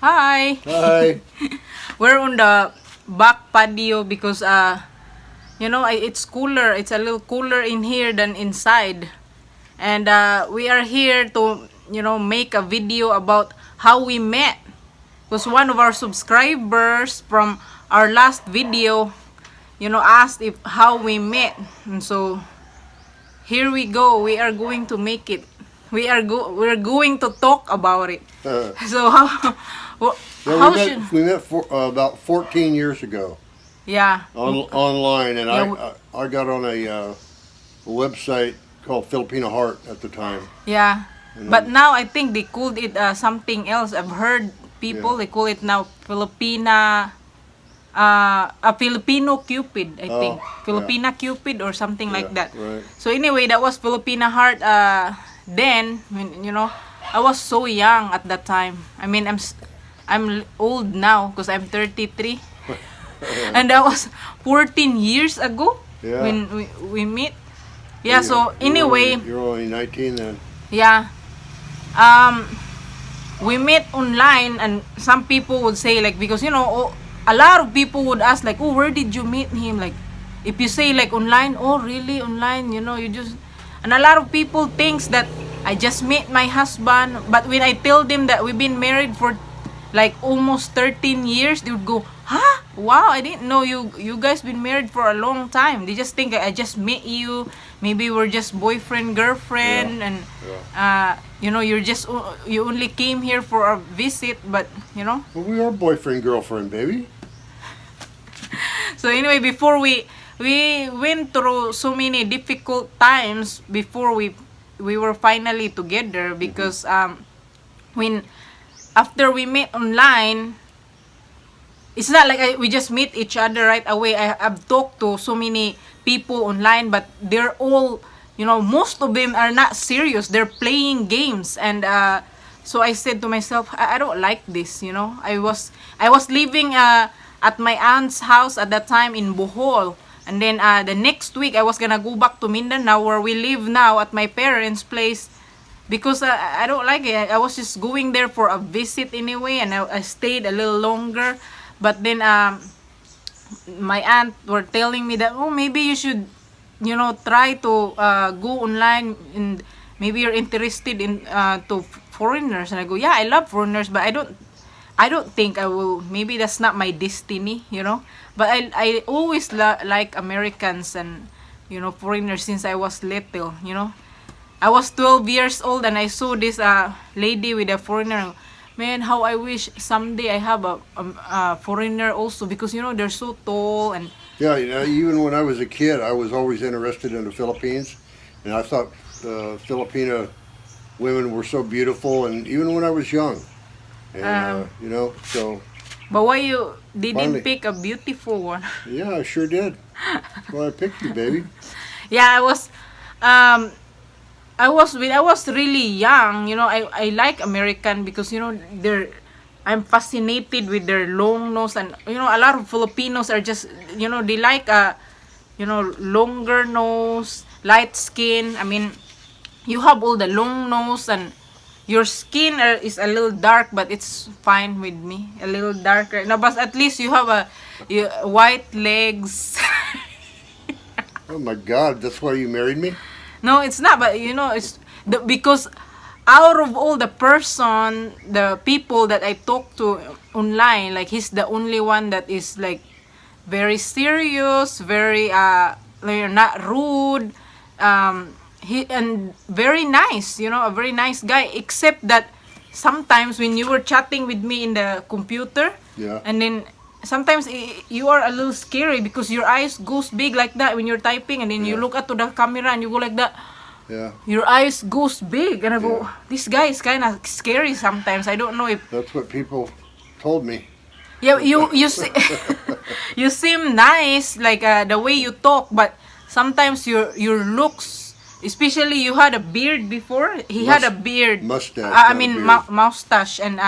Hi. Hi. We're on the back patio because it's cooler. It's a little cooler in here than inside. And we are here to make a video about how we met. Because one of our subscribers from our last video asked if how we met. And so here we go. We are going to make it. We're going to talk about it. So Yeah, how we met about 14 years ago yeah. online, and Yeah, I got on a website called Filipino Heart at the time. yeah. But now I think they called it something else. I've heard people Yeah. they call it now a Filipino Cupid, I think. Yeah. Filipina Cupid or something like Yeah, that. right. So anyway, that was Filipina Heart then when I was so young at that time. I mean, I'm old now because I'm 33. And that was 14 years ago Yeah. when we met. Yeah, so anyway, You're only 19 then. yeah. We met online, and some people would say like, because a lot of people would ask like, oh, where did you meet him? Like, if you say like online, oh really online, you just, and a lot of people thinks that I just met my husband. But when I tell them that we've been married for like almost 13 years, they would go, huh? Wow, I didn't know you guys been married for a long time. They just think I just met you. Maybe we're just boyfriend, girlfriend, Yeah. and Yeah. you only came here for a visit, but Well, we are boyfriend, girlfriend, baby. So anyway, before we went through so many difficult times before we were finally together, because when after we met online, it's not like we just meet each other right away. I've talked to so many people online, but they're all, most of them are not serious. They're playing games, and so I said to myself, I don't like this. I was living at my aunt's house at that time in Bohol, and then the next week I was gonna go back to Mindanao, where we live now, at my parents' place. Because I don't like it. I was just going there for a visit anyway, and I stayed a little longer. But then my aunt were telling me that, oh, maybe you should, try to go online, and maybe you're interested in to foreigners. And I go, yeah, I love foreigners, but I don't think I will. Maybe that's not my destiny. But I always like Americans and foreigners since I was little. I was 12 years old, and I saw this lady with a foreigner. Man, how I wish someday I have a foreigner also, because they're so tall. And Yeah, even when I was a kid, I was always interested in the Philippines, and I thought Filipino women were so beautiful, and even when I was young, and so but why you didn't finally, pick a beautiful one? yeah, I sure did. That's why I picked you, baby. Yeah, when I was really young, I like American because I'm fascinated with their long nose. And a lot of Filipinos are just they like longer nose, light skin. I mean, you have all the long nose, and your skin is a little dark, but it's fine with me, a little darker. No, but at least you have white legs. Oh my God, that's why you married me? No, it's not. But because out of all the people that I talk to online, like, he's the only one that is like very serious, very like, not rude, he and very nice, a very nice guy. Except that sometimes when you were chatting with me in the computer, Yeah. and then sometimes you are a little scary because your eyes goes big like that when you're typing, and then you Yeah. look at to the camera and you go like that. Yeah. Your eyes goes big, and I go, Yeah. this guy is kind of scary sometimes. I don't know if That's what people told me. yeah, you see, you seem nice, like the way you talk, but sometimes your looks, especially you had a beard before. He had a beard, Mustache, I not a mean beard. mustache, and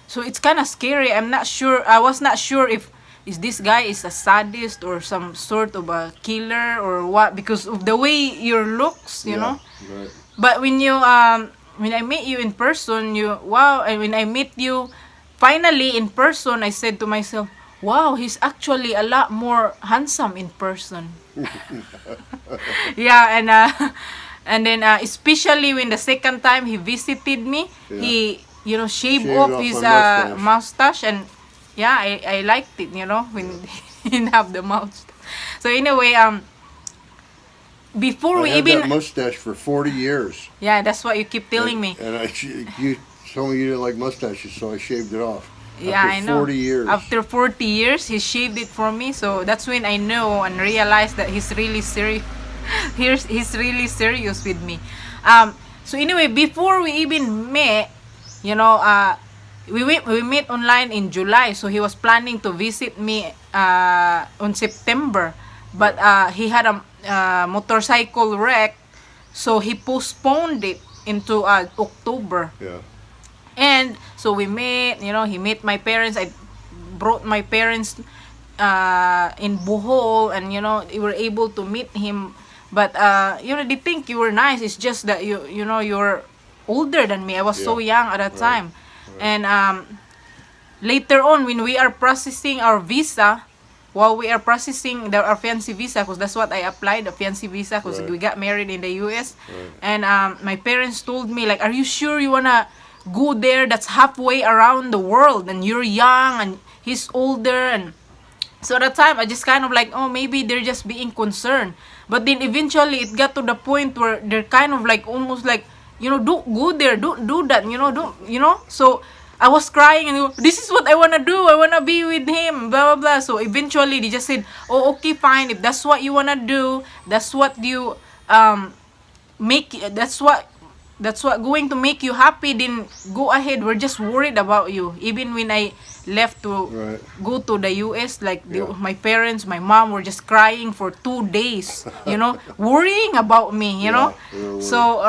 so it's kind of scary. I'm not sure. I was not sure if is this guy is a sadist or some sort of a killer or what, because of the way your looks, Yeah, right. But when I met you in person, when I met you, finally in person, I said to myself, wow, he's actually a lot more handsome in person. Yeah, and then especially when the second time he visited me, Yeah. he shaved Shaved off off his my mustache. mustache, and yeah, I liked it, when he didn't have the mustache. So anyway, before I we had even that mustache for 40 years. yeah, that's what you keep telling me. And you told me you didn't like mustaches, so I shaved it off. Yeah, After I know. 40 years. After 40 years, he shaved it for me. So that's when I know and realized that he's really serious. He's really serious with me. So anyway, before we even met, we met online in July. So he was planning to visit me on September, but he had a motorcycle wreck, so he postponed it into October. Yeah. And so we met, he met my parents. I brought my parents in Bohol, and we were able to meet him. But they think you were nice. It's just that you're older than me. I was so young at that time. And later on, when we are processing our visa, while we are processing our fiancé visa, because that's what I applied, the fiancé visa, because we got married in the U.S. And my parents told me, like, are you sure you wanna go there? That's halfway around the world, and you're young, and he's older. And so at that time, I just kind of like, oh, maybe they're just being concerned. But then eventually, it got to the point where they're kind of like, almost like, don't go there, don't do that, don't. So I was crying, and this is what I want to do. I want to be with him, blah, blah, blah. So eventually, they just said, oh, okay, fine. If that's what you want to do, that's what you that's what going to make you happy, then go ahead. We're just worried about you. Even when I left to go to the US, like my parents, my mom were just crying for 2 days, worrying about me, So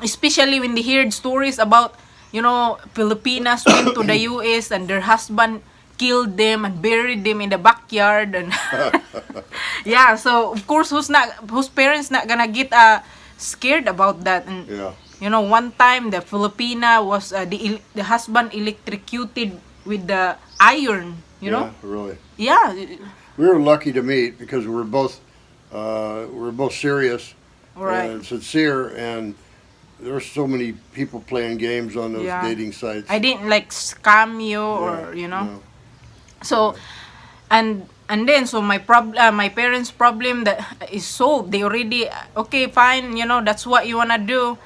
especially when they heard stories about Filipinas went to the US and their husband killed them and buried them in the backyard, and yeah, so of course whose parents not gonna get scared about that. And one time the Filipina was the husband electrocuted with the iron, Yeah, really. Yeah. We were lucky to meet because we were both serious and sincere, and there were so many people playing games on those dating sites. I didn't like scam you or No. So and then so my parents' problem that is solved. They already okay, fine, that's what you wanna do.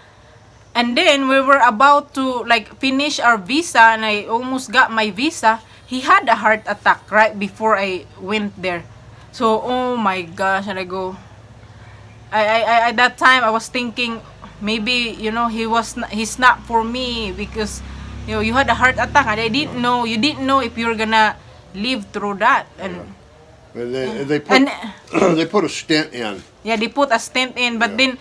And then we were about to like finish our visa, and I almost got my visa. He had a heart attack right before I went there. So oh my gosh, and I go. I at that time I was thinking maybe he's not for me, because you had a heart attack, and I didn't know you didn't know if you're gonna live through that. And they put they put a stent in. Yeah, they put a stent in, but then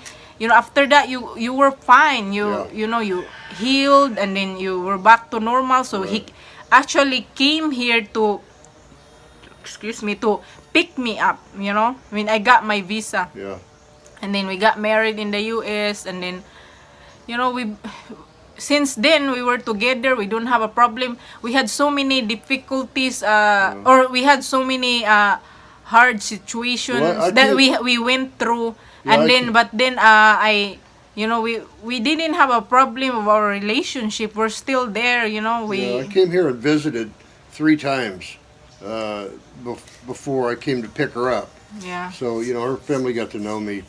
after that you were fine. You healed, and then you were back to normal. So he actually came here to pick me up, when I got my visa. Yeah. And then we got married in the US, and then since then we were together. We don't have a problem. We had so many difficulties or we had so many hard situations that we went through. And then but then we didn't have a problem of our relationship. We're still there, I came here and visited 3 times before I came to pick her up. Yeah. So her family got to know me.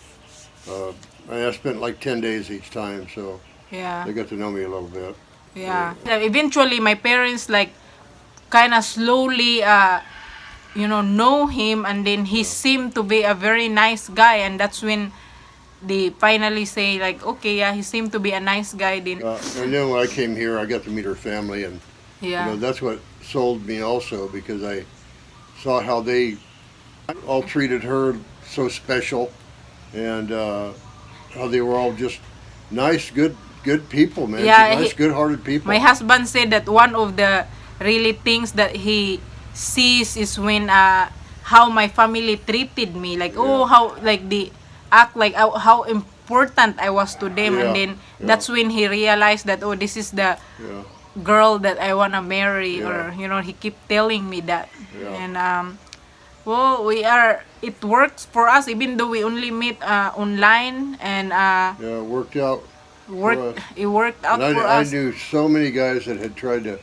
I spent like 10 days each time, so they got to know me a little bit. Yeah. Eventually, my parents like kind of slowly, know him, and then he seemed to be a very nice guy, and that's when they finally say like, okay, he seemed to be a nice guy. Then and then when I came here, I got to meet her family, and that's what sold me also, because I saw how they all treated her so special, and how they were all just nice, good people, man. Nice, good-hearted people. My husband said that one of the really things that he sees is when how my family treated me, like how like they act, like how important I was to them, and then that's when he realized that this is girl that I wanna marry, Yeah. or he keep telling me that. Yeah. And well, it works for us even though we only meet online, and Yeah, it worked out for us. it worked out And for I us. knew so many guys that had tried to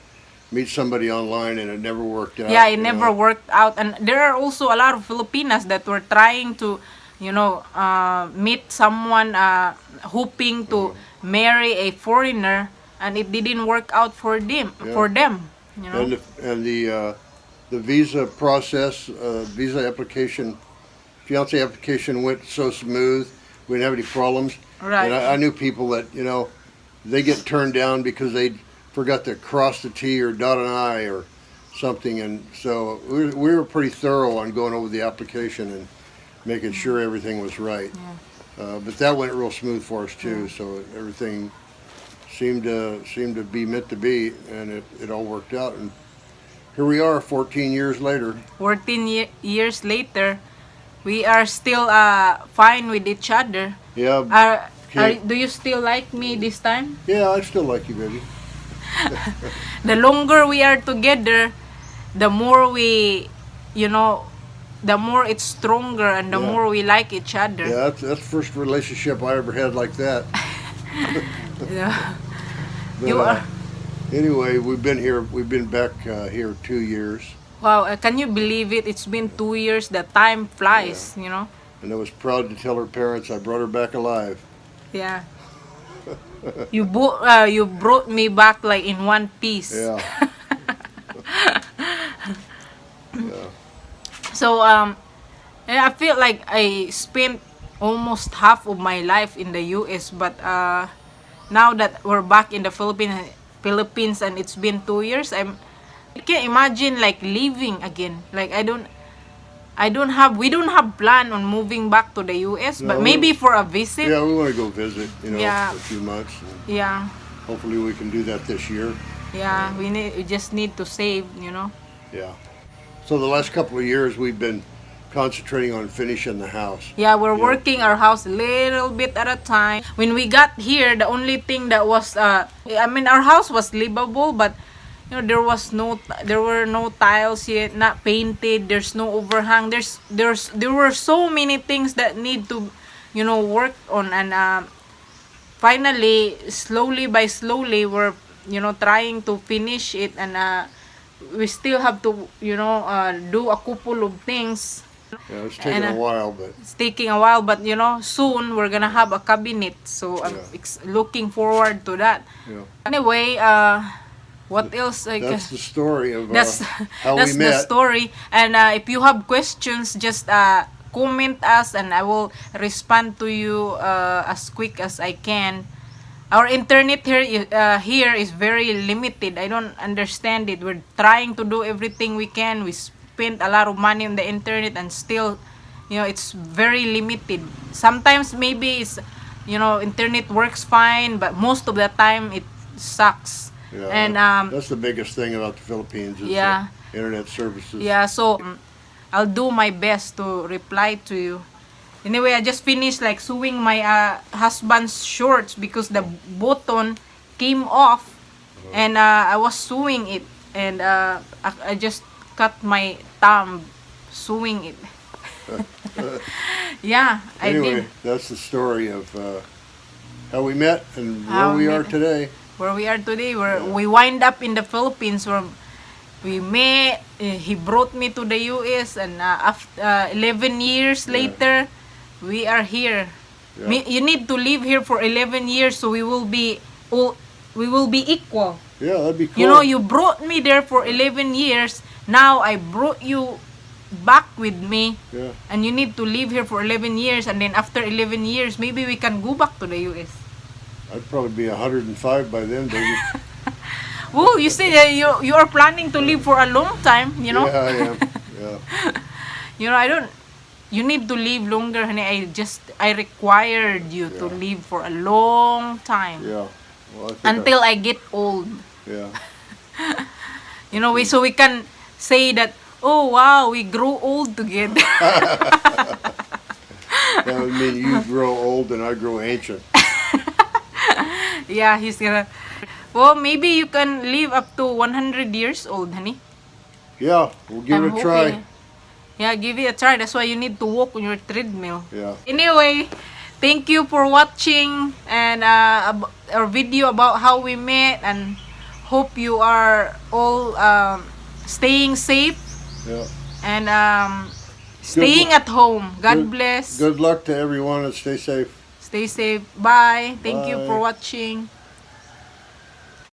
meet somebody online and it never worked out. Yeah, it never worked out. And there are also a lot of Filipinas that were trying to, meet someone, hoping to marry a foreigner, and it didn't work out for them. Yeah. For them, you know. And the visa process, visa application, fiance application went so smooth. We didn't have any problems. Right. And I knew people that they get turned down because they forgot to cross the T or dot an I or something, and so we were pretty thorough on going over the application and making sure everything was right. But that went real smooth for us too. So everything seemed to be meant to be, and it all worked out. And here we are, 14 years later. 14 years later, we are still fine with each other. Yeah. Do you still like me this time? Yeah, I still like you, baby. The longer we are together, the more the more it's stronger, and the Yeah. more we like each other. Yeah, that's the first relationship I ever had like that. Yeah. But, You are. Anyway, we've been back here 2 years, Wow, can you believe it? It's been 2 years. The time flies, you know? and I was proud to tell her parents I brought her back alive. Yeah. You brought me back like in one piece. Yeah. Yeah. So and I feel like I spent almost half of my life in the US, but now that we're back in the Philippines and it's been 2 years, I can't imagine like leaving again. Like we don't have plan on moving back to the US, No, but maybe for a visit. Yeah, we want to go visit, Yeah. for a few months. And Yeah. hopefully we can do that this year. Yeah, we just need to save, Yeah. So the last couple of years we've been concentrating on finishing the house. Yeah, we're Yeah. working our house a little bit at a time. When we got here, the only thing that was, our house was livable, but there were no tiles yet, not painted. There's no overhang. There were so many things that need to, work on, and finally, slowly by slowly, we're, trying to finish it, and we still have to, do a couple of things. Yeah, it's taken a while, but It's taking a while, but soon we're gonna have a cabinet, so I'm looking forward to that. yeah. Anyway, what else? That's the story of That's how that's we the met. story. And if you have questions, just comment us, and I will respond to you as quick as I can. Our internet here is very limited. I don't understand it. We're trying to do everything we can. We spend a lot of money on the internet, and still, it's very limited. Sometimes maybe it's, internet works fine, but most of the time it sucks. Yeah, And that's the biggest thing about the Philippines is Yeah. the internet services. yeah, so I'll do my best to reply to you. Anyway, I just finished like sewing my husband's shorts because the button came off, and I was sewing it, and I just cut my thumb sewing it. Yeah, I Anyway, did. that's the story of how we met and How where we we are met. today. Where we are today, we wind up in the Philippines, where we met. He brought me to the US, and after 11 years later, we are here. Yeah. You need to live here for 11 years, so we will be equal. Yeah, that'd be cool. You brought me there for 11 years. Now I brought you back with me, Yeah. and you need to live here for 11 years, and then after 11 years, maybe we can go back to the US. I'd probably be 105 by then, baby. Well, you say that you are planning to live for a long time, Yeah, I am. Yeah. I don't. You need to live longer, honey. I required you to Yeah. live for a long time Yeah. Well, I think until I get old. yeah. So we can say that, oh wow, we grow old together. That would mean you grow old and I grow ancient. Yeah, he's gonna. Well, maybe you can live up to 100 years old, honey. Yeah, we'll give I'm it a try. hoping. Yeah, give it a try. That's why you need to walk on your treadmill. Yeah. Anyway, thank you for watching and our video about how we met, and hope you are all staying safe Yeah. and staying at home. God bless. Good luck to everyone and stay safe. Stay safe. Bye. Thank you for Bye. watching.